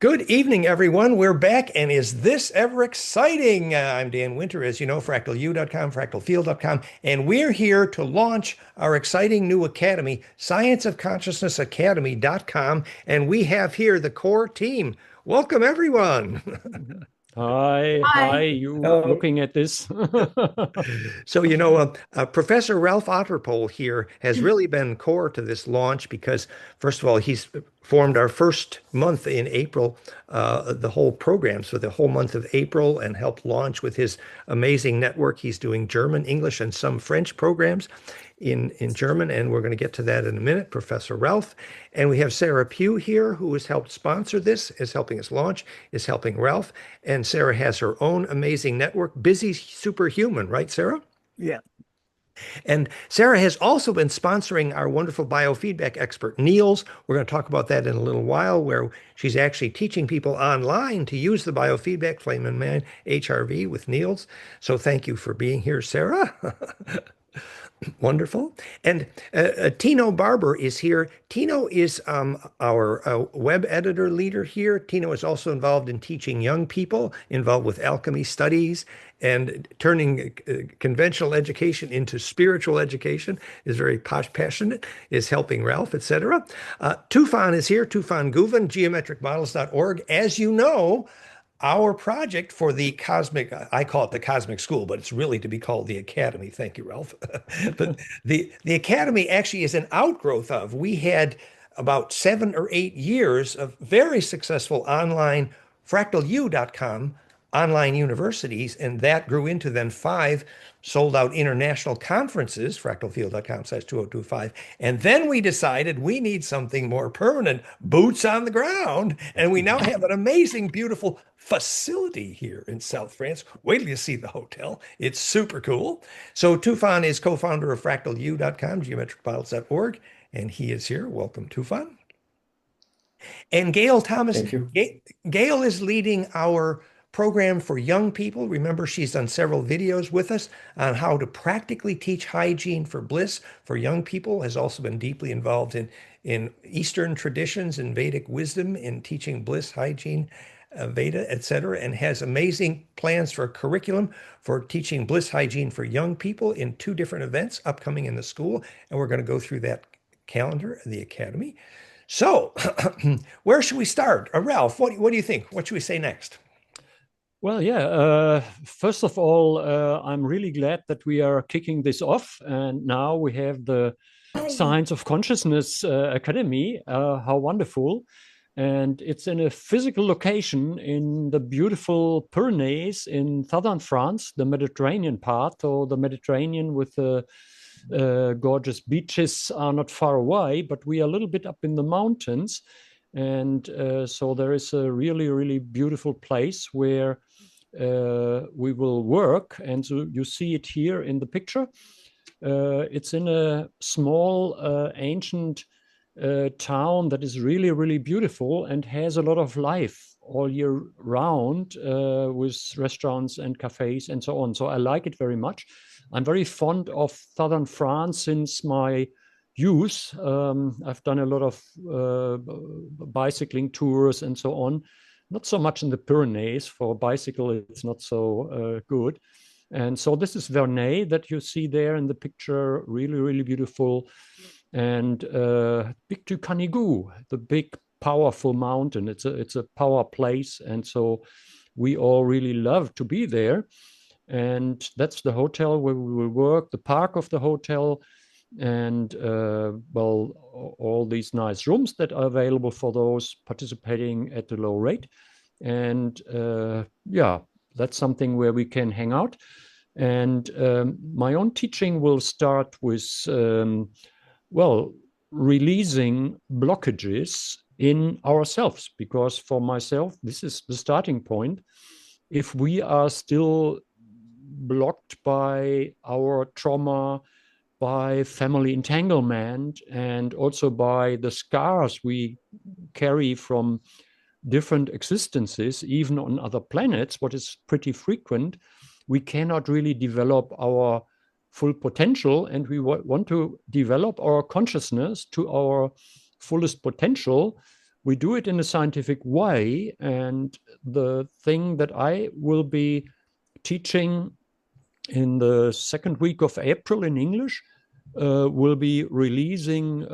Good evening, everyone. We're back, and is this ever exciting? I'm Dan Winter, as you know, fractalu.com, fractalfield.com, and we're here to launch our exciting new academy, scienceofconsciousnessacademy.com, and we have here the core team. Welcome, everyone. Hi, Hi. you looking at this? So, Professor Ralph Otterpole here has really been core to this launch because, first of all, he's formed our first month in April, the whole program. So, the whole month of April, and helped launch with his amazing network. He's doing German, English, and some French programs in German, and we're going to get to that in a minute, Professor Ralph. And we have Sarah Pugh here, who has helped sponsor this, is helping us launch, is helping Ralph. And Sarah has her own amazing network, Busy Superhuman, right, Sarah? Yeah. And Sarah has also been sponsoring our wonderful biofeedback expert, Niels. We're going to talk about that in a little while, where she's actually teaching people online to use the biofeedback Flame and Man HRV with Niels. So thank you for being here, Sarah. Wonderful. And Tino Barber is here. Tino is our web editor leader here. Tino is also involved in teaching young people, involved with alchemy studies and turning conventional education into spiritual education, is very passionate, is helping Ralph, etc. Tufan is here, Tufan Guven, geometricmodels.org. As you know, our project for the cosmic, I call it the cosmic school, but it's really to be called the academy. Thank you, Ralph. But the academy actually is an outgrowth of, we had about 7 or 8 years of very successful online fractalu.com online universities, and that grew into then 5 sold out international conferences, fractalfield.com/2025. And then we decided we need something more permanent, boots on the ground. And we now have an amazing, beautiful facility here in South France. Wait till you see the hotel. It's super cool. So Tufan is co-founder of fractalu.com, geometricmodels.org, and he is here. Welcome, Tufan. And Gayle Thomas, Thank you. Gayle is leading our program for young people. Remember, she's done several videos with us on how to practically teach hygiene for bliss for young people, has also been deeply involved in Eastern traditions and Vedic wisdom in teaching bliss, hygiene, Veda, etc., and has amazing plans for a curriculum for teaching bliss hygiene for young people in 2 different events upcoming in the school. And we're going to go through that calendar of the academy. So where should we start? Ralph, what do you think? What should we say next? Well, yeah. First of all, I'm really glad that we are kicking this off, and now we have the Science of Consciousness Academy. How wonderful! And it's in a physical location in the beautiful Pyrenees in southern France, the Mediterranean part, or the Mediterranean with the gorgeous beaches are not far away, but we are a little bit up in the mountains. And so there is a really, really beautiful place where we will work. And so you see it here in the picture. It's in a small ancient town that is really, really beautiful and has a lot of life all year round with restaurants and cafes and so on. So I like it very much. I'm very fond of southern France since my youth. I've done a lot of bicycling tours and so on. Not so much in the Pyrenees. For bicycle, it's not so good. And so this is Vernay that you see there in the picture, really, really beautiful. And Pic du Canigou, the big, powerful mountain. It's a power place. And so we all really love to be there. And that's the hotel where we will work, the park of the hotel, and well, all these nice rooms that are available for those participating at a low rate. And yeah, that's something where we can hang out. And my own teaching will start with, well, releasing blockages in ourselves, because for myself, this is the starting point. If we are still blocked by our trauma, by family entanglement, and also by the scars we carry from different existences, even on other planets, what is pretty frequent, we cannot really develop our full potential. And we want to develop our consciousness to our fullest potential. we do it in a scientific way. And the thing that I will be teaching in the second week of April in English will be releasing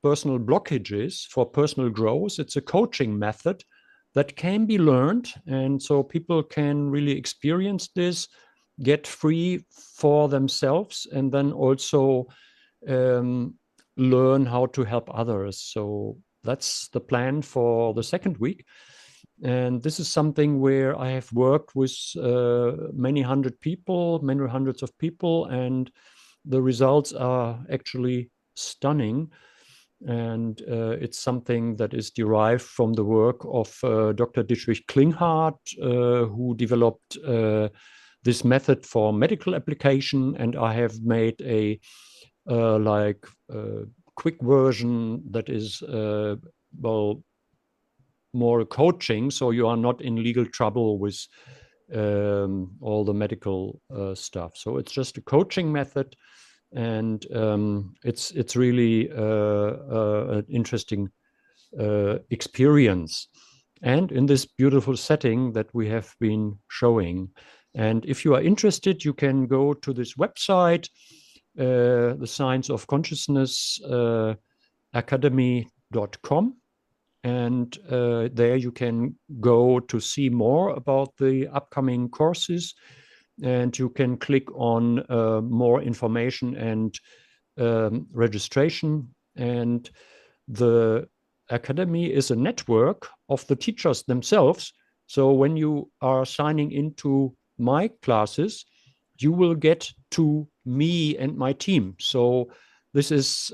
personal blockages for personal growth. It's a coaching method that can be learned. And so people can really experience this, get free for themselves, and then also um, learn how to help others. So that's the plan for the second week. And this is something where I have worked with many hundreds of people, and the results are actually stunning. And it's something that is derived from the work of Dr. Dietrich Klinghardt, who developed this method for medical application. And I have made a quick version that is well, more coaching, so you are not in legal trouble with all the medical stuff. So it's just a coaching method, and it's really an interesting experience, and in this beautiful setting that we have been showing. And if you are interested, you can go to this website, the Science of Consciousness Academy.com. And there you can go to see more about the upcoming courses, and you can click on more information and registration. And the Academy is a network of the teachers themselves. So when you are signing into my classes, you will get to me and my team. So this is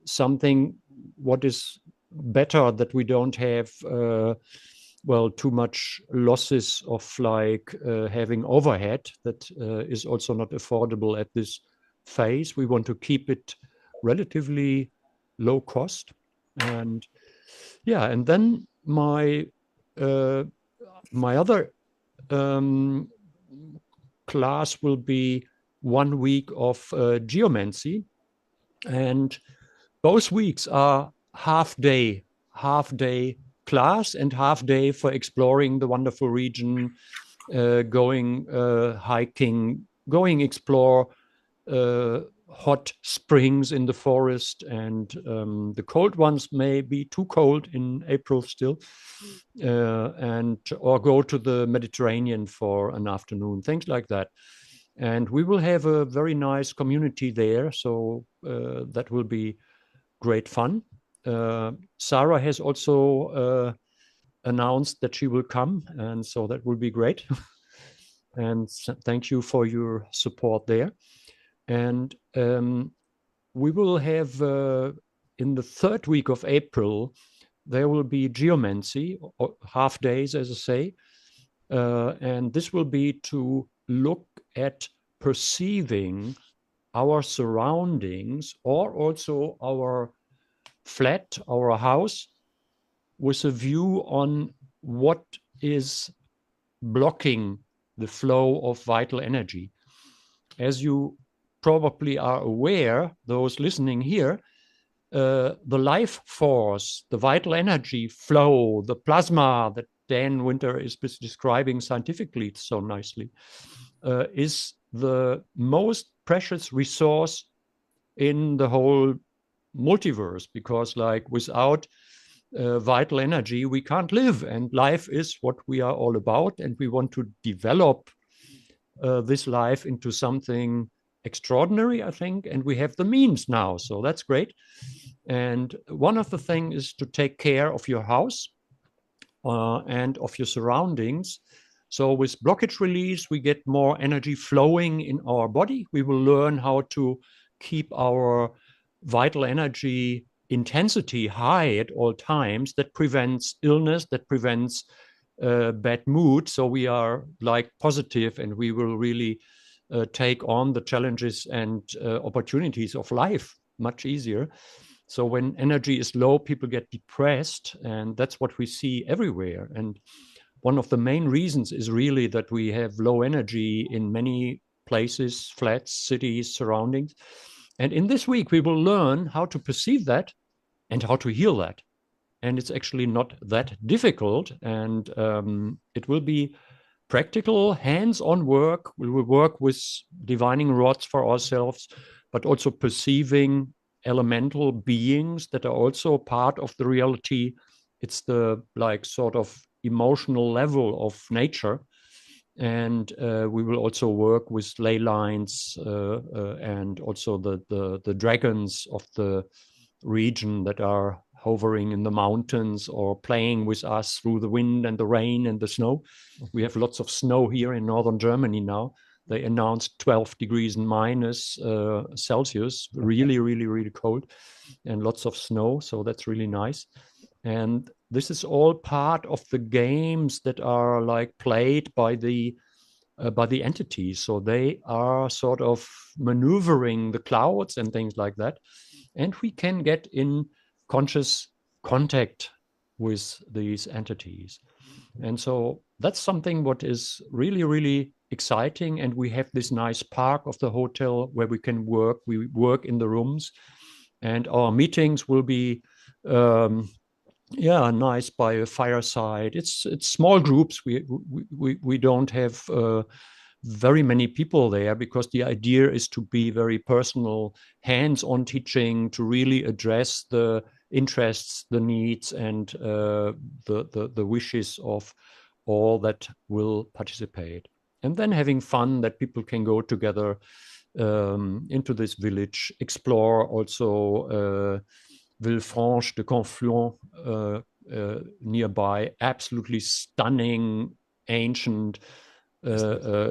something what is better, that we don't have too much losses of having overhead that is also not affordable at this phase. We want to keep it relatively low cost. And yeah, and then my other class will be 1 week of geomancy, and both weeks are half day class and half day for exploring the wonderful region, going hiking, going explore hot springs in the forest, and the cold ones may be too cold in April still, or go to the Mediterranean for an afternoon, things like that. And we will have a very nice community there, so that will be great fun. Sarah has also announced that she will come, and so that will be great. And thank you for your support there. And we will have in the third week of April, there will be geomancy, or half days, as I say. And this will be to look at perceiving our surroundings, or also our flat, our house, with a view on what is blocking the flow of vital energy. As you probably are aware, those listening here, the life force, the vital energy flow, the plasma that Dan Winter is describing scientifically so nicely, is the most precious resource in the whole multiverse, because without vital energy we can't live, and life is what we are all about, and we want to develop this life into something extraordinary, I think, and we have the means now, so that's great. And one of the things is to take care of your house and of your surroundings. So with blockage release, we get more energy flowing in our body. We will learn how to keep our vital energy intensity high at all times. That prevents illness, that prevents bad mood. So we are positive, and we will really take on the challenges and opportunities of life much easier. So when energy is low, people get depressed, and that's what we see everywhere. And one of the main reasons is really that we have low energy in many places, flats, cities, surroundings. And in this week, we will learn how to perceive that and how to heal that. and it's actually not that difficult. And it will be practical, hands-on work. We will work with divining rods for ourselves, but also perceiving elemental beings that are also part of the reality. It's the like sort of emotional level of nature. And we will also work with ley lines and also the dragons of the region that are hovering in the mountains or playing with us through the wind and the rain and the snow. We have lots of snow here in northern Germany now. They announced 12 degrees minus Celsius, really, really, really cold, and lots of snow. So that's really nice. And this is all part of the games that are like played by the entities. So they are sort of maneuvering the clouds and things like that. And we can get in conscious contact with these entities. And so that's something what is really, really exciting. And we have this nice park of the hotel where we can work. We work in the rooms, and our meetings will be nice by a fireside. It's small groups. We don't have very many people there, because the idea is to be very personal, hands-on teaching, to really address the interests, the needs, and the wishes of all that will participate. And then having fun, that people can go together into this village, explore also Villefranche de Conflans nearby, absolutely stunning, ancient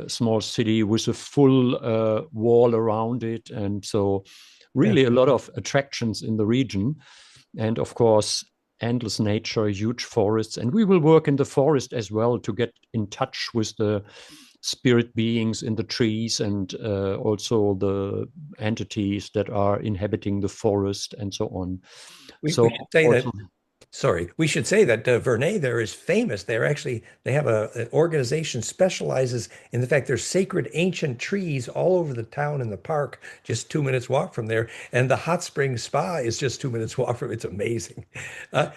small city with a full wall around it. And so really a lot of attractions in the region. And of course, endless nature, huge forests. And we will work in the forest as well to get in touch with the spirit beings in the trees, and also the entities that are inhabiting the forest and so on. We should say that. Sorry, we should say that Vernay there is famous. They have an organization specializes in the fact there's sacred ancient trees all over the town and the park, just 2 minutes walk from there. And the hot spring spa is just 2 minutes walk from. It's amazing.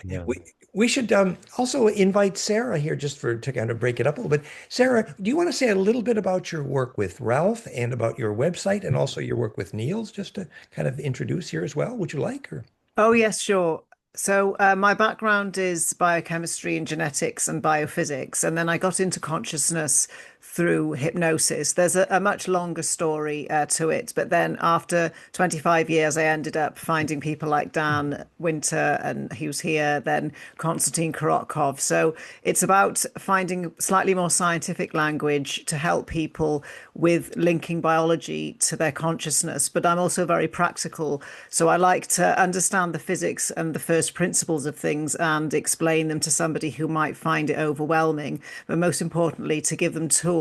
Yeah. We should also invite Sarah here just to kind of break it up a little bit. Sarah, do you want to say a little bit about your work with Ralph and about your website and also your work with Niels, just to kind of introduce here as well? Would you like, or? Oh, yes, sure. So, my background is biochemistry and genetics and biophysics, and then I got into consciousness through hypnosis. There's a much longer story to it, but then after 25 years, I ended up finding people like Dan Winter, and he was here, then Konstantin Korotkov. So it's about finding slightly more scientific language to help people with linking biology to their consciousness. But I'm also very practical, so I like to understand the physics and the first principles of things and explain them to somebody who might find it overwhelming, but most importantly, to give them tools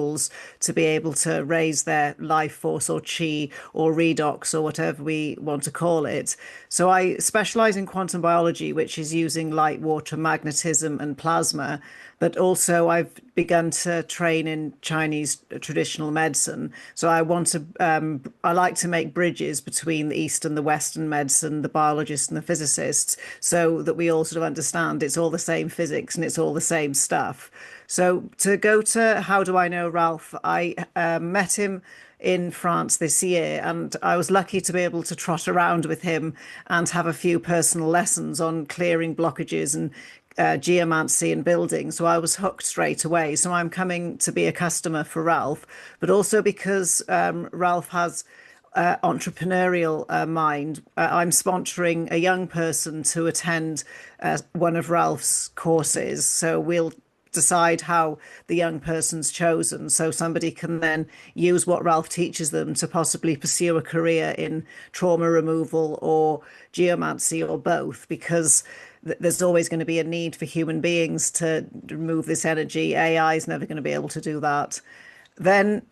to be able to raise their life force or chi or redox or whatever we want to call it. So I specialize in quantum biology, which is using light, water, magnetism, and plasma. But also I've begun to train in Chinese traditional medicine. So I like to make bridges between the East and the Western medicine, the biologists and the physicists, so that we all sort of understand it's all the same physics and it's all the same stuff. So to go to how do I know Ralph, I met him in France this year, and I was lucky to be able to trot around with him and have a few personal lessons on clearing blockages and geomancy and building. So I was hooked straight away. So I'm coming to be a customer for Ralph, but also because Ralph has entrepreneurial mind. I'm sponsoring a young person to attend one of Ralph's courses. So we'll decide how the young person's chosen, so somebody can then use what Ralph teaches them to possibly pursue a career in trauma removal or geomancy or both, because there's always going to be a need for human beings to remove this energy. AI is never going to be able to do that. Then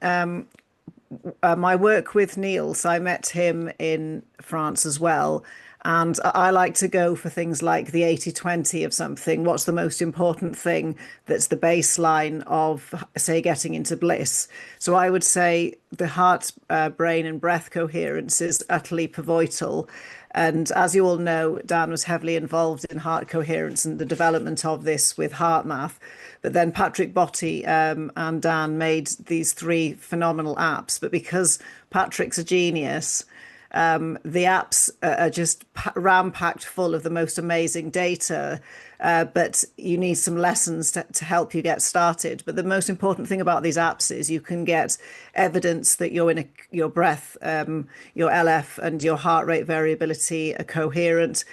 my work with Niels, I met him in France as well. And I like to go for things like the 80-20 of something. What's the most important thing that's the baseline of, say, getting into bliss? So I would say the heart, brain, and breath coherence is utterly pivotal. And as you all know, Dan was heavily involved in heart coherence and the development of this with heart math. But then Patrick Botti and Dan made these three phenomenal apps. But because Patrick's a genius, the apps are just ram-packed full of the most amazing data, but you need some lessons to help you get started. But the most important thing about these apps is you can get evidence that your breath, your LF and your heart rate variability are coherent.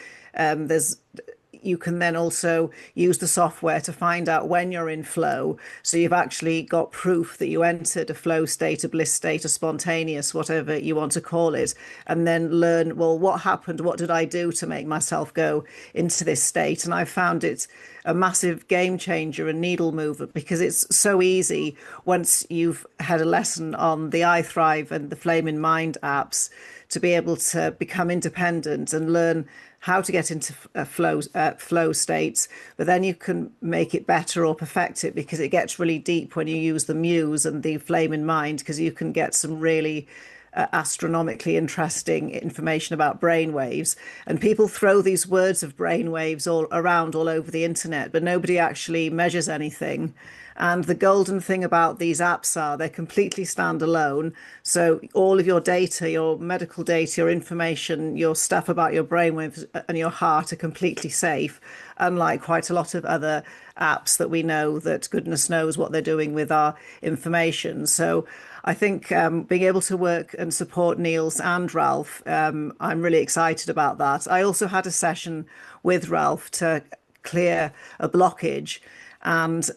You can then also use the software to find out when you're in flow. So you've actually got proof that you entered a flow state, a bliss state, a spontaneous, whatever you want to call it, and then learn, well, what happened? What did I do to make myself go into this state? And I found it a massive game changer and needle mover because it's so easy once you've had a lesson on the I Thrive and the Flame in Mind apps to be able to become independent and learn how to get into flow states, but then you can make it better or perfect it because it gets really deep when you use the Muse and the Flame in Mind, because you can get some really astronomically interesting information about brainwaves. And people throw these words of brainwaves all around all over the internet, but nobody actually measures anything. And the golden thing about these apps are they're completely standalone. So all of your data, your medical data, your information, your stuff about your brainwaves and your heart are completely safe, unlike quite a lot of other apps that we know that goodness knows what they're doing with our information. So I think being able to work and support Niels and Ralph, I'm really excited about that. I also had a session with Ralph to clear a blockage, and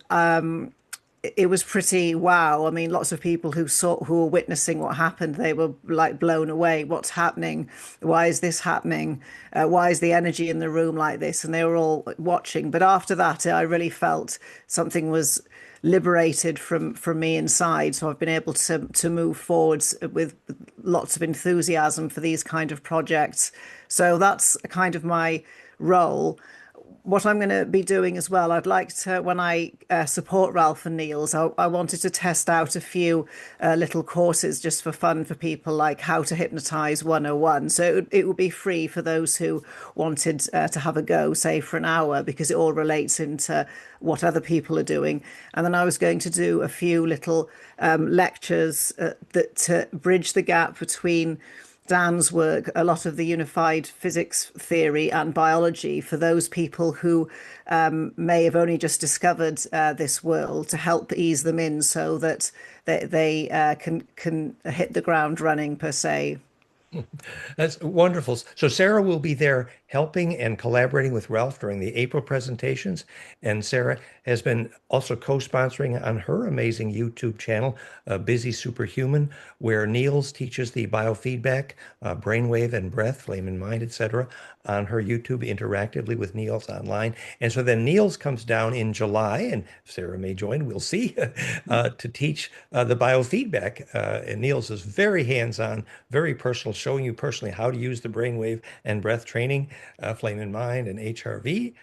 it was pretty wow. I mean, lots of people who were witnessing what happened, they were like blown away. What's happening? Why is this happening? Why is the energy in the room like this? And they were all watching. But after that, I really felt something was liberated from me inside. So I've been able to move forwards with lots of enthusiasm for these kind of projects. So that's kind of my role. What I'm going to be doing as well, I'd like to, when I support Ralph and Niels, I wanted to test out a few little courses just for fun for people, like how to hypnotize 101. So it would be free for those who wanted to have a go, say for an hour, because it all relates into what other people are doing. And then I was going to do a few little lectures that to bridge the gap between Dan's work, a lot of the unified physics theory and biology for those people who may have only just discovered this world, to help ease them in so that they can hit the ground running, per se. That's wonderful. So Sarah will be there helping and collaborating with Ralph during the April presentations. And Sarah has been also co-sponsoring on her amazing YouTube channel, Busy Superhuman, where Niels teaches the biofeedback, brainwave and breath, flame and mind, etc., on her YouTube interactively with Niels online. And so then Niels comes down in July, and Sarah may join, we'll see, to teach the biofeedback. And Niels is very hands-on, very personal, showing you personally how to use the brainwave and breath training, Flame in Mind and HRV.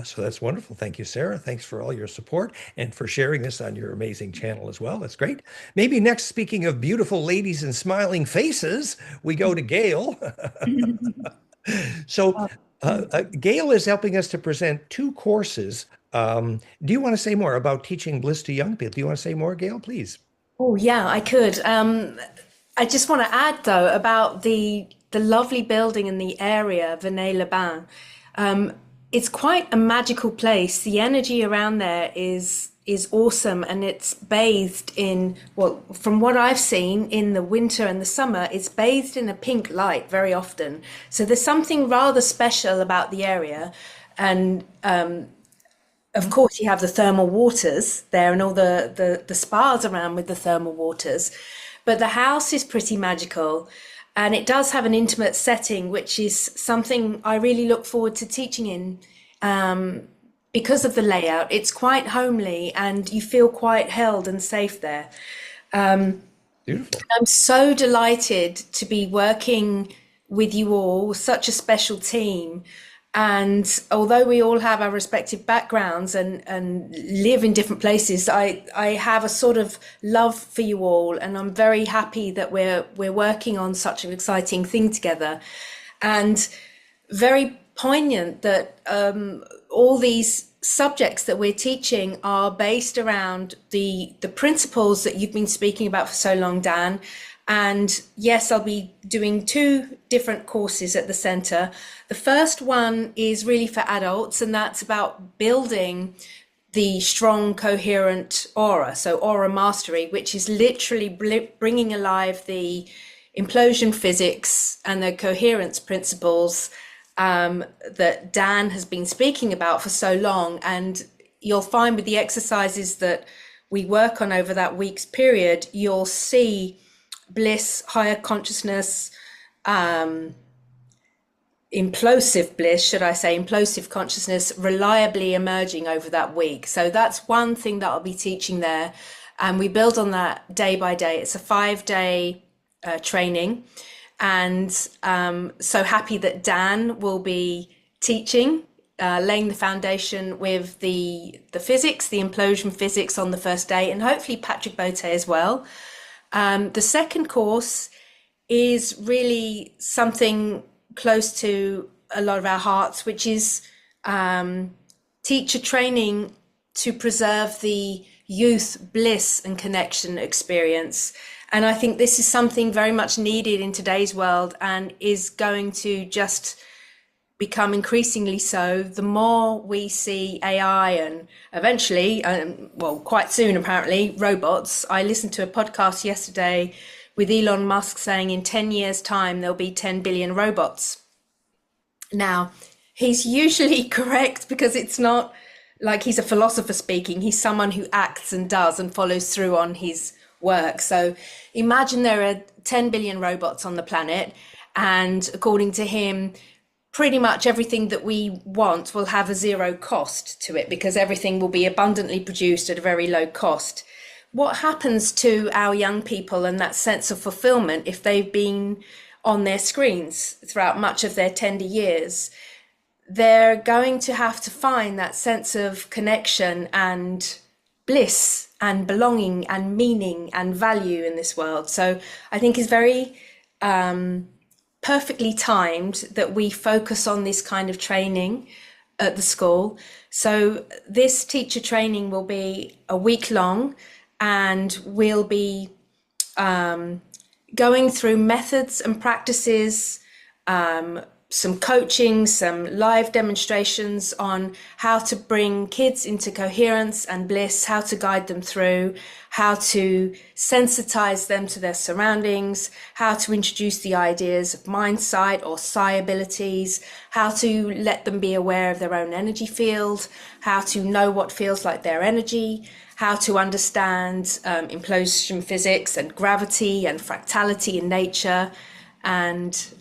So that's wonderful. Thank you, Sarah. Thanks for all your support and for sharing this on your amazing channel as well. That's great. Maybe next, speaking of beautiful ladies and smiling faces, we go to Gayle. So Gayle is helping us to present two courses. Do you want to say more about teaching Bliss to young people? Do you want to say more, Gayle, please? Oh, yeah, I could. I just want to add, though, about the lovely building in the area, Venay-le-Bain. It's quite a magical place. The energy around there is awesome, and it's bathed in, well, from what I've seen in the winter and the summer, it's bathed in a pink light very often. So there's something rather special about the area. And of course, you have the thermal waters there and all the spas around with the thermal waters. But the house is pretty magical. And it does have an intimate setting, which is something I really look forward to teaching in because of the layout. It's quite homely and you feel quite held and safe there. Beautiful. I'm so delighted to be working with you all, such a special team. And although we all have our respective backgrounds and live in different places, I have a sort of love for you all, and I'm very happy that we're working on such an exciting thing together, and very poignant that all these subjects that we're teaching are based around the principles that you've been speaking about for so long, Dan. And yes, I'll be doing 2 different courses at the center. The first one is really for adults, and that's about building the strong, coherent aura. So aura mastery, which is literally bringing alive the implosion physics and the coherence principles that Dan has been speaking about for so long. And you'll find with the exercises that we work on over that week's period, you'll see bliss, higher consciousness, implosive bliss, should I say, implosive consciousness, reliably emerging over that week. So that's one thing that I'll be teaching there. And we build on that day by day. It's a 5-day training. And so happy that Dan will be teaching, laying the foundation with the physics, the implosion physics on the first day, and hopefully Patrick Bote as well. The second course is really something close to a lot of our hearts, which is teacher training to preserve the youth bliss and connection experience. And I think this is something very much needed in today's world, and is going to just become increasingly so the more we see AI and eventually, well, quite soon apparently, robots. I listened to a podcast yesterday with Elon Musk saying in 10 years' time there'll be 10 billion robots. Now, he's usually correct, because it's not like he's a philosopher speaking. He's someone who acts and does and follows through on his work. So imagine there are 10 billion robots on the planet, and according to him, pretty much everything that we want will have a zero cost to it, because everything will be abundantly produced at a very low cost. What happens to our young people and that sense of fulfillment if they've been on their screens throughout much of their tender years? They're going to have to find that sense of connection and bliss and belonging and meaning and value in this world. So I think it's very perfectly timed that we focus on this kind of training at the school. So this teacher training will be a week long, and we'll be going through methods and practices, some coaching, some live demonstrations on how to bring kids into coherence and bliss, how to guide them through, how to sensitize them to their surroundings, how to introduce the ideas of mind sight or psi abilities, how to let them be aware of their own energy field, how to know what feels like their energy, how to understand implosion physics and gravity and fractality in nature, and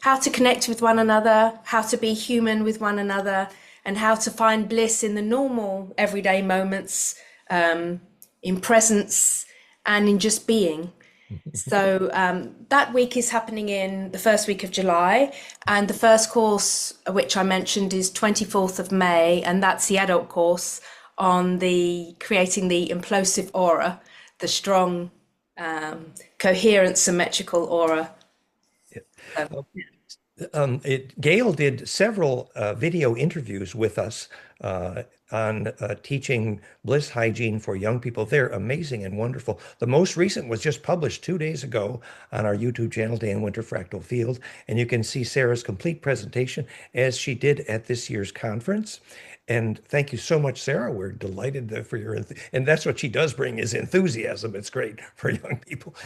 how to connect with one another, how to be human with one another, and how to find bliss in the normal everyday moments, in presence and in just being. So that week is happening in the first week of July, and the first course, which I mentioned, is 24th of May, and that's the adult course on the creating the implosive aura, the strong, coherent, symmetrical aura. Gayle did several video interviews with us on teaching bliss hygiene for young people. They're amazing and wonderful. The most recent was just published 2 days ago on our YouTube channel, Day in Winter Fractal Field, and you can see Sarah's complete presentation as she did at this year's conference. And thank you so much, Sarah. We're delighted for your, and that's what she does bring, is enthusiasm. It's great for young people.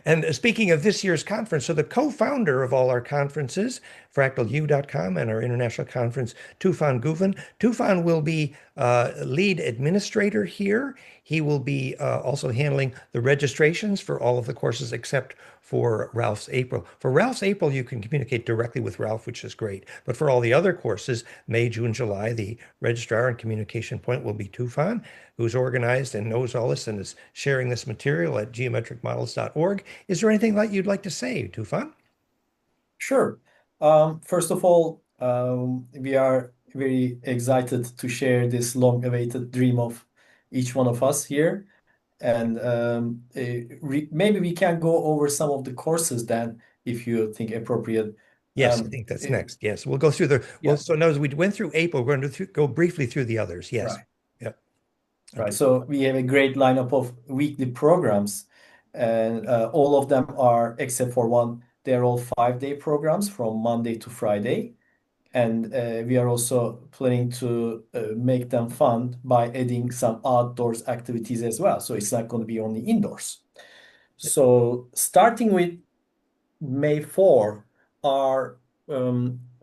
And speaking of this year's conference, so the co-founder of all our conferences, fractalu.com, and our international conference, Tufan Guven. Tufan will be lead administrator here. He will be also handling the registrations for all of the courses except for Ralph's April. For Ralph's April, you can communicate directly with Ralph, which is great. But for all the other courses, May, June, July, the registrar and communication point will be Tufan, who's organized and knows all this and is sharing this material at geometricmodels.org. Is there anything that you'd like to say, Tufan? Sure. First of all, we are very excited to share this long-awaited dream of each one of us here. And maybe we can go over some of the courses then, if you think appropriate. Yes, I think that's next. Yes, we'll go through the, well, Yeah, so now as we went through April, we're going to go briefly through the others. Yes. right. Yep. Right. Okay. So we have a great lineup of weekly programs, and all of them are, except for one, they're all 5-day programs from Monday to Friday. And we are also planning to make them fun by adding some outdoors activities as well. So it's not going to be only indoors. So starting with May 4, our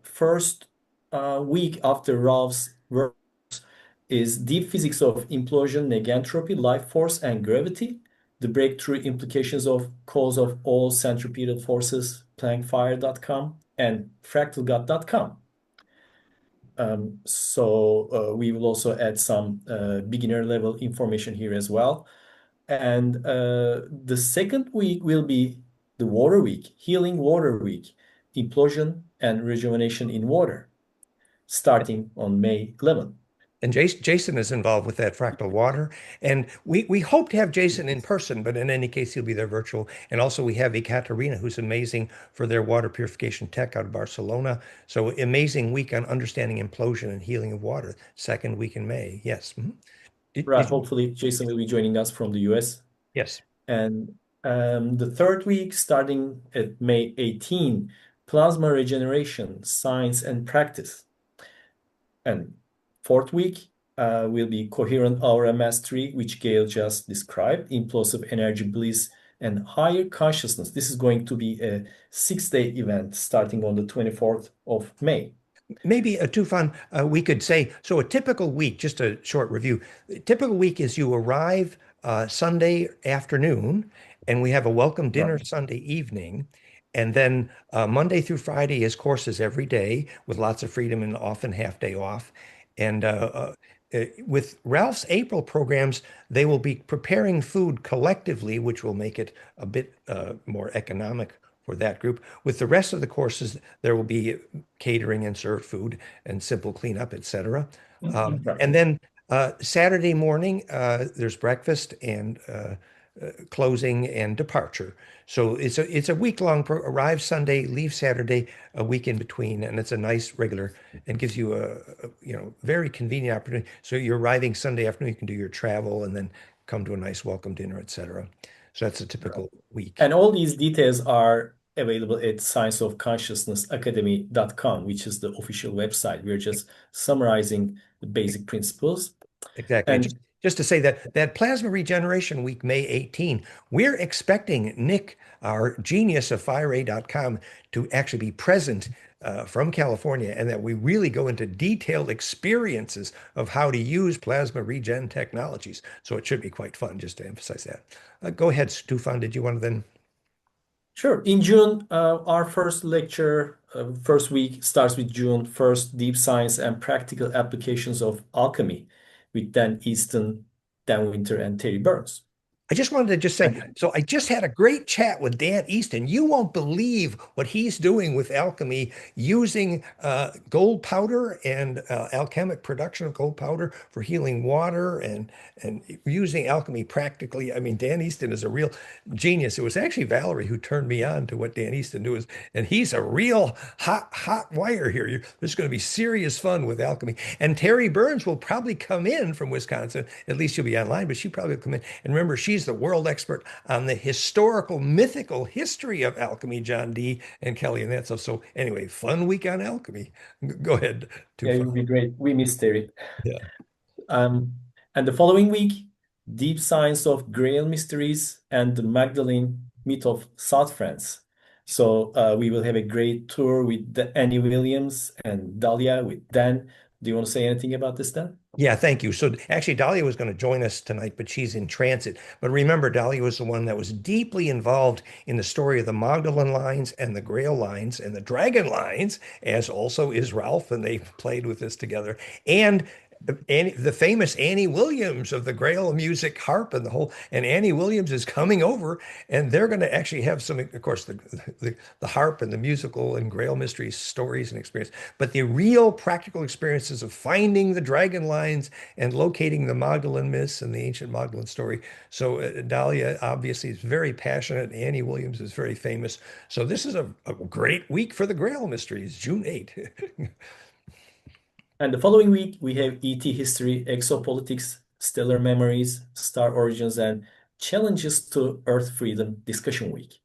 first week after Ralph's work is Deep Physics of Implosion, Negentropy, Life Force, and Gravity, the breakthrough implications of cause of all centripetal forces, plankfire.com, and fractalgod.com. We will also add some beginner level information here as well. And the second week will be the Water Week, Healing Water Week, Implosion and Rejuvenation in Water, starting on May 11th. And Jason is involved with that fractal water. And we hope to have Jason in person, but in any case, he'll be there virtual. And also we have Ekaterina, who's amazing for their water purification tech out of Barcelona. So amazing week on understanding implosion and healing of water. Second week in May. Yes. Right. Hopefully, Jason will be joining us from the US. Yes. And the third week, starting at May 18, Plasma Regeneration, Science and Practice. And fourth week will be Coherent Aura Mastery, which Gayle just described, Implosive Energy Bliss, and Higher Consciousness. This is going to be a 6-day event starting on the 24th of May. Maybe a Tufan, we could say, so a typical week, just a short review. A typical week is you arrive Sunday afternoon, and we have a welcome dinner Right. Sunday evening. And then Monday through Friday is courses every day with lots of freedom and often half day off. And with Ralph's April programs, they will be preparing food collectively, which will make it a bit more economic for that group. With the rest of the courses, there will be catering and served food and simple cleanup, etc. Right. And then Saturday morning, there's breakfast and closing and departure. So it's a week-long arrive Sunday, leave Saturday, a week in between, and it's a nice regular and gives you a very convenient opportunity. So you're arriving Sunday afternoon, you can do your travel and then come to a nice welcome dinner, etc. So that's a typical week. And all these details are available at scienceofconsciousnessacademy.com, which is the official website. We're just summarizing the basic principles. Exactly. And Just to say that Plasma Regeneration Week, May 18, we're expecting Nick, our genius of FireA.com, to actually be present from California, and that we really go into detailed experiences of how to use plasma regen technologies. So it should be quite fun, just to emphasize that. Go ahead, Stufan. Did you want to then? Sure. In June, our first lecture, first week starts with June 1st, Deep Science and Practical Applications of Alchemy with Dan Easton, Dan Winter, and Terry Burns. I just wanted to just say, so I just had a great chat with Dan Easton. You won't believe what he's doing with alchemy using gold powder and alchemic production of gold powder for healing water and using alchemy practically. I mean, Dan Easton is a real genius. It was actually Valerie who turned me on to what Dan Easton does, and he's a real hot wire here. There's going to be serious fun with alchemy. And Terry Burns will probably come in from Wisconsin. At least she'll be online, but she probably will come in. And remember, she's the world expert on the historical, mythical history of alchemy, John D. and Kelly and that stuff. So anyway, fun week on alchemy. Go ahead. Yeah, it would be great. We miss Terry. Yeah. And the following week, Deep Science of Grail Mysteries and the Magdalene Myth of S.France. So we will have a great tour with Annie Williams and Dahlia with Dan. Do you want to say anything about this, Dan? Yeah, thank you. So actually, Dahlia was going to join us tonight, but she's in transit. But remember, Dahlia was the one that was deeply involved in the story of the Magdalene lines and the Grail lines and the Dragon lines, as also is Ralph, and they played with this together. And The famous Annie Williams of the Grail music harp and the whole, and Annie Williams is coming over, and they're going to actually have some, of course, the harp and the musical and Grail mysteries stories and experience, but the real practical experiences of finding the dragon lines and locating the Magdalene myths and the ancient Magdalene story. So Dahlia obviously is very passionate. Annie Williams is very famous. So this is a great week for the Grail mysteries, June 8th. And the following week, we have ET history, exopolitics, stellar memories, star origins, and challenges to Earth freedom discussion week.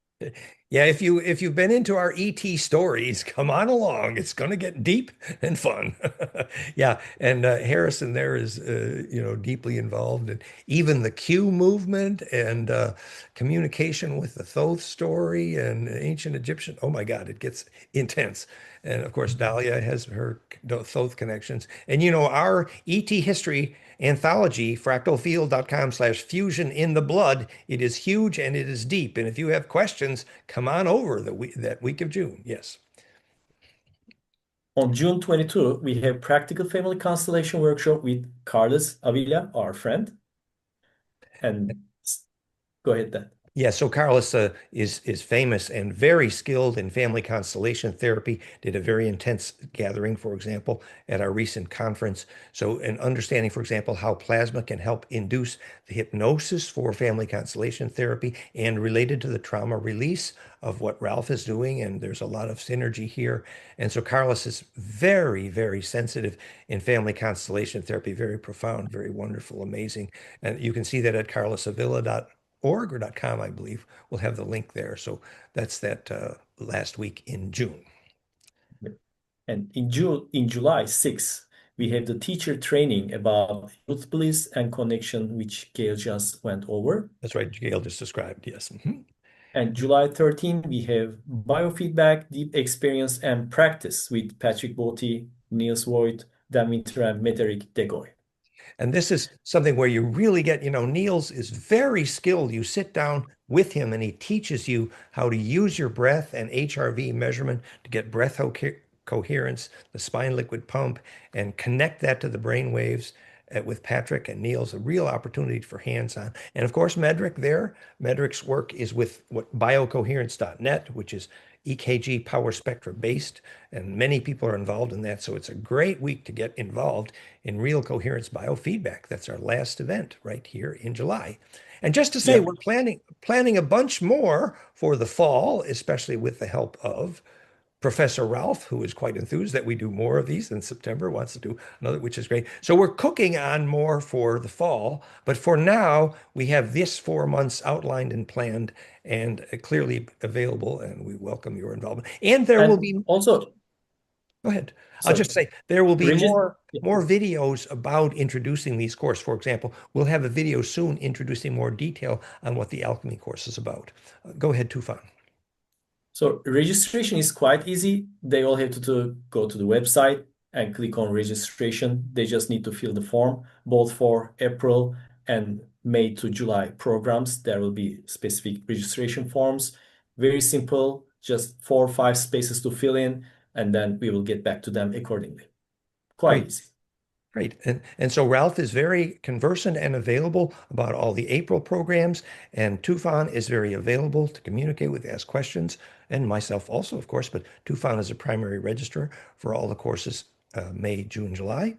Yeah, if you've been into our ET stories, come on along. It's going to get deep and fun. Yeah, and Harrison there is deeply involved in even the Q movement and communication with the Thoth story and ancient Egyptian. Oh my God, it gets intense. And of course, Dahlia has her Thoth connections. And our ET history anthology, fractalfield.com/fusion in the blood. It is huge and it is deep. And if you have questions, come on over that week of June. Yes. On June 22, we have Practical Family Constellation Workshop with Carlos Avila, our friend. And go ahead, Dan. Yeah, so Carlos is famous and very skilled in family constellation therapy. Did a very intense gathering, for example, at our recent conference. So, an understanding, for example, how plasma can help induce the hypnosis for family constellation therapy and related to the trauma release of what Ralph is doing. And there's a lot of synergy here. And so Carlos is very, very sensitive in family constellation therapy, very profound, very wonderful, amazing. And you can see that at carlosavila.org or .com, I believe. We'll have the link there. So that's that last week in June. And in July 6th, we have the teacher training about youth bliss and connection, which Gayle just went over. That's right, Gayle just described, yes. Mm-hmm. And July 13th, we have biofeedback, deep experience, and practice with Patrick Botti, Niels Voigt, Dan Winter, and Meterik Degoy. And this is something where you really get, Niels is very skilled. You sit down with him and he teaches you how to use your breath and HRV measurement to get breath coherence, the spine liquid pump, and connect that to the brain waves with Patrick and Niels, a real opportunity for hands-on. And of course, Medrick there. Medrick's work is with biocoherence.net, which is EKG power spectra based, and many people are involved in that. So it's a great week to get involved in real coherence biofeedback. That's our last event right here in July. And just to say, we're planning a bunch more for the fall, especially with the help of Professor Ralph, who is quite enthused that we do more of these in September, wants to do another, which is great. So we're cooking on more for the fall, but for now, we have this 4 months outlined and planned and clearly available, and we welcome your involvement. And there will be also, go ahead. I'll just say there will be more yeah. videos about introducing these courses. For example, we'll have a video soon introducing more detail on what the alchemy course is about. Go ahead, Tufan. So registration is quite easy. They all have to go to the website and click on registration. They just need to fill the form, both for April and May to July programs. There will be specific registration forms. Very simple, just 4 or 5 spaces to fill in, and then we will get back to them accordingly. Quite easy. Great. And so Ralph is very conversant and available about all the April programs, and Tufan is very available to communicate with, ask questions, and myself also, of course, but Tufan is a primary registrar for all the courses May, June, July.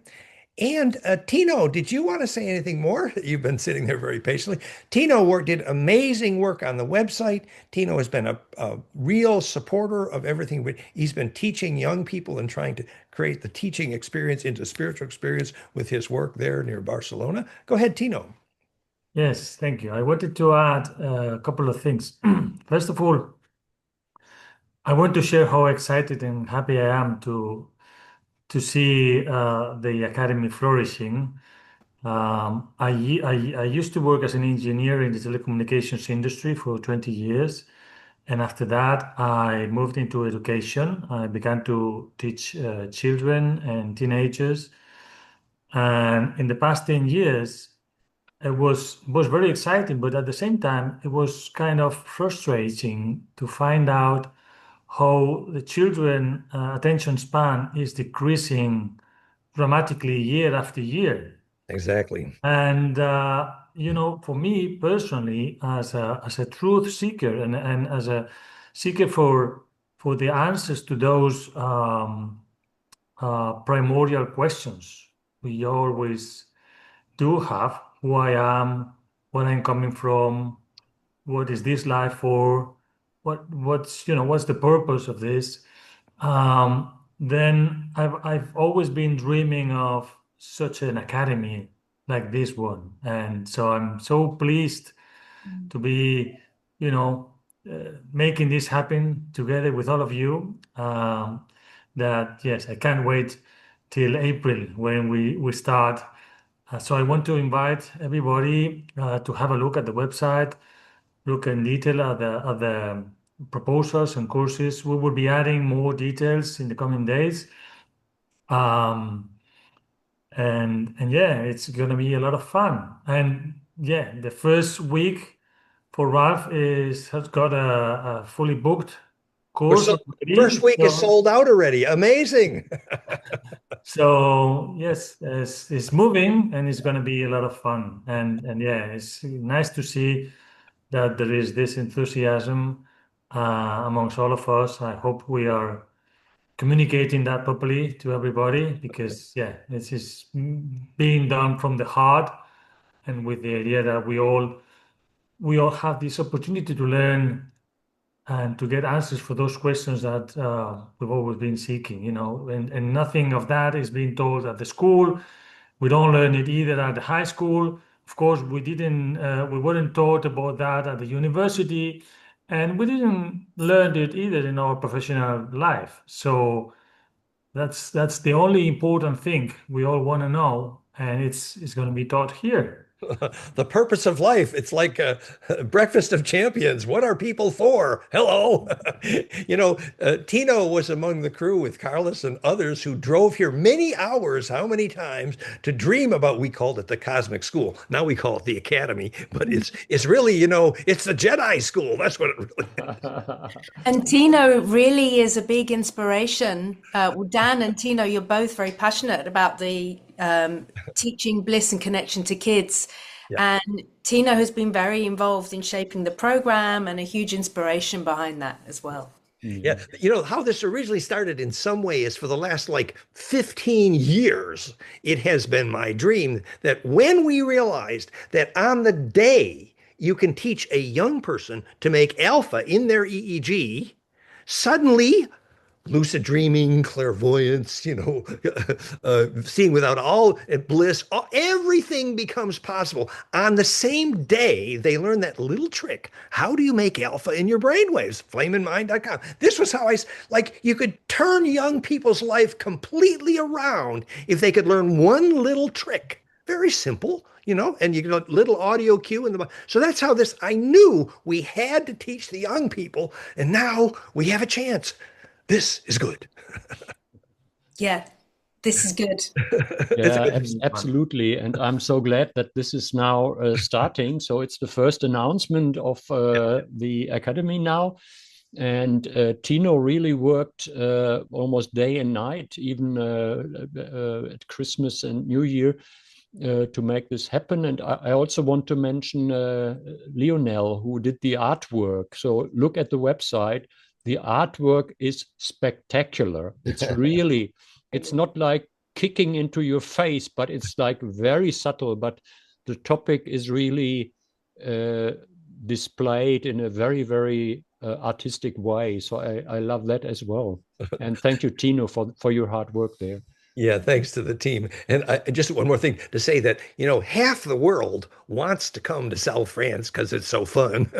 And Tino, did you want to say anything more? You've been sitting there very patiently. Tino did amazing work on the website. Tino has been a real supporter of everything. He's been teaching young people and trying to create the teaching experience into spiritual experience with his work there near Barcelona. Go ahead, Tino. Yes, thank you. I wanted to add a couple of things. First of all, I want to share how excited and happy I am to see the academy flourishing. I used to work as an engineer in the telecommunications industry for 20 years. And after that, I moved into education. I began to teach children and teenagers. And in the past 10 years, it was very exciting, but at the same time, it was kind of frustrating to find out how the children attention span is decreasing dramatically year after year. Exactly. And for me personally, as a truth seeker and as a seeker for the answers to those primordial questions we always do have: who I am, where I'm coming from, what is this life for, what's the purpose of this? Then I've always been dreaming of such an academy like this one, and so I'm so pleased to be, making this happen together with all of you. That yes, I can't wait till April when we start. So I want to invite everybody to have a look at the website, look in detail at the proposals and courses. We will be adding more details in the coming days. Um, and yeah, it's gonna be a lot of fun. And yeah, the first week for Ralph has got a fully booked We're course so, first already. week is sold out already. Amazing. So yes, it's moving and it's going to be a lot of fun. And yeah, it's nice to see that there is this enthusiasm amongst all of us. I hope we are communicating that properly to everybody, because yeah, this is being done from the heart and with the idea that we all have this opportunity to learn and to get answers for those questions that we've always been seeking, and nothing of that is being told at the school. We don't learn it either at the high school. Of course, we weren't taught about that at the university, and we didn't learn it either in our professional life. So that's the only important thing we all want to know, and it's going to be taught here. The purpose of life. It's like a breakfast of champions. What are people for? Hello. Tino was among the crew with Carlos and others who drove here many hours, how many times, to dream about, we called it the cosmic school. Now we call it the academy, but it's really, it's the Jedi school. That's what it really is. And Tino really is a big inspiration. Well, Dan and Tino, you're both very passionate about the teaching bliss and connection to kids. Yeah. And Tino has been very involved in shaping the program and a huge inspiration behind that as well. Yeah. How this originally started in some way is for the last like 15 years, it has been my dream that when we realized that on the day you can teach a young person to make alpha in their EEG, suddenly lucid dreaming, clairvoyance, seeing without all bliss, everything becomes possible. On the same day, they learn that little trick. How do you make alpha in your brainwaves? Flameinmind.com. This was how you could turn young people's life completely around if they could learn one little trick. Very simple. And you get a little audio cue in the. So that's how I knew we had to teach the young people, and now we have a chance. This is good. Yeah, this is good. Yeah, absolutely. And I'm so glad that this is now starting. So it's the first announcement of the academy now. And Tino really worked almost day and night, even at Christmas and New Year, to make this happen. And I also want to mention Lionel, who did the artwork. So look at the website. The artwork is spectacular. It's really, it's not like kicking into your face, but it's like very subtle. But the topic is really displayed in a very, very artistic way. So I love that as well. And thank you, Tino, for your hard work there. Yeah, thanks to the team. And just one more thing to say that, half the world wants to come to France because it's so fun.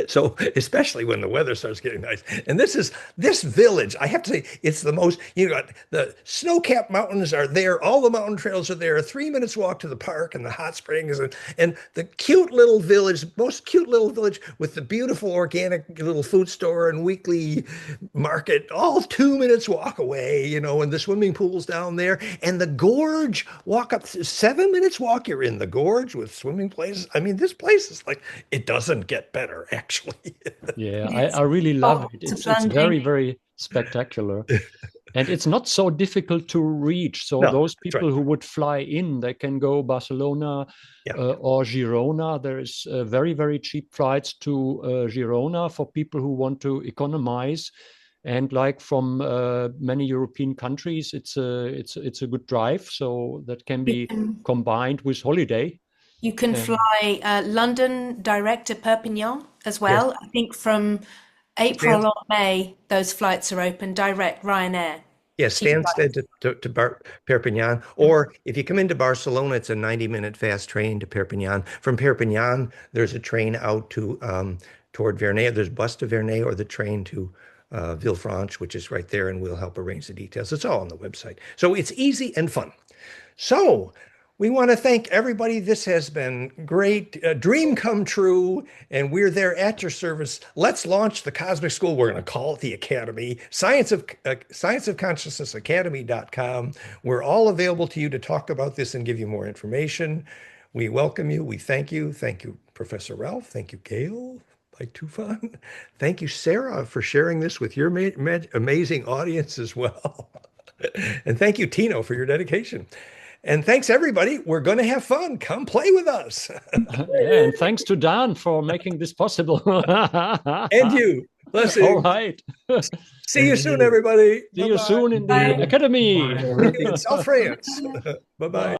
So especially when the weather starts getting nice. And this village, I have to say, it's the most, the snow-capped mountains are there. All the mountain trails are there. 3 minutes walk to the park and the hot springs and the cute little village, most cute little village with the beautiful organic little food store and weekly market, all 2 minutes walk away, and the swimming pools down there, and the gorge, walk up 7 minutes walk, you're in the gorge with swimming places. I mean, this place is like, it doesn't get better, actually. Yeah, I really love it. It's very, very spectacular. And it's not so difficult to reach. So No, those that's right. people who would fly in, they can go Barcelona Yeah. or Girona. There is very, very cheap flights to Girona for people who want to economize. And like from many European countries, it's a good drive. So that can be combined with holiday. You can fly London direct to Perpignan as well. I think from April or May, those flights are open direct, Ryanair. Yes, Stansted to Perpignan. Or if you come into Barcelona, it's a 90-minute fast train to Perpignan. From Perpignan, there's a train out to toward Vernet. There's bus to Vernet or the train to Villefranche, which is right there, and we'll help arrange the details. It's all on the website. So it's easy and fun. So we want to thank everybody. This has been great. A dream come true, and we're there at your service. Let's launch the Cosmic School. We're going to call it the Academy, Science of Consciousness Academy.com. We're all available to you to talk about this and give you more information. We welcome you. We thank you. Thank you, Professor Ralph. Thank you, Gayle. Like Tufan. Thank you, Sarah, for sharing this with your amazing audience as well. And thank you, Tino, for your dedication. And thanks, everybody. We're going to have fun. Come play with us. Yeah, and thanks to Dan for making this possible. And you. Blessings. All right. See you soon, everybody. See you soon in the Academy. In South France. Bye-bye.